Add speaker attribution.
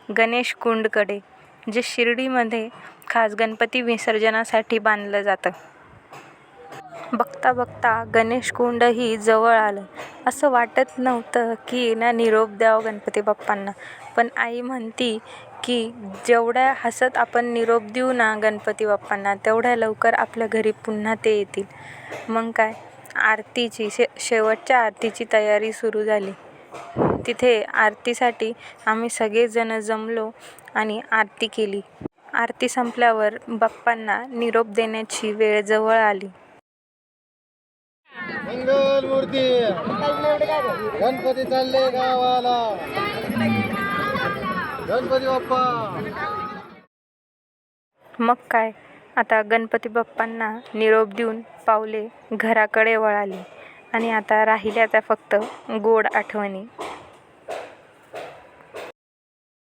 Speaker 1: गणेश कुंडकडे, जे शिर्डीमध्ये खास गणपती विसर्जनासाठी बांधलं जातं. बघता बघता गणेश कुंडही जवळ आलं. असं वाटत नव्हतं की निरोप द्यावा गणपती बाप्पांना. पण आई म्हणती की जेवढ्या हसत आपण निरोप देऊ ना गणपती बाप्पांना, तेवढ्या लवकर आपल्या घरी पुन्हा ते येतील. मग काय, आरतीची शेवटच्या आरतीची तयारी सुरू झाली. तिथे आरतीसाठी आम्ही सगळेजण जमलो आणि आरती केली. आरती संपल्यावर बाप्पांना निरोप देण्याची वेळ जवळ आली.
Speaker 2: मंगल मूर्ती गणपती चालले गावाला, गणपती बाप्पा.
Speaker 1: मग काय, आता गणपती बाप्पांना निरोप देऊन पावले घराकडे वळाली आणि आता राहिल्या त्या फक्त गोड आठवणी.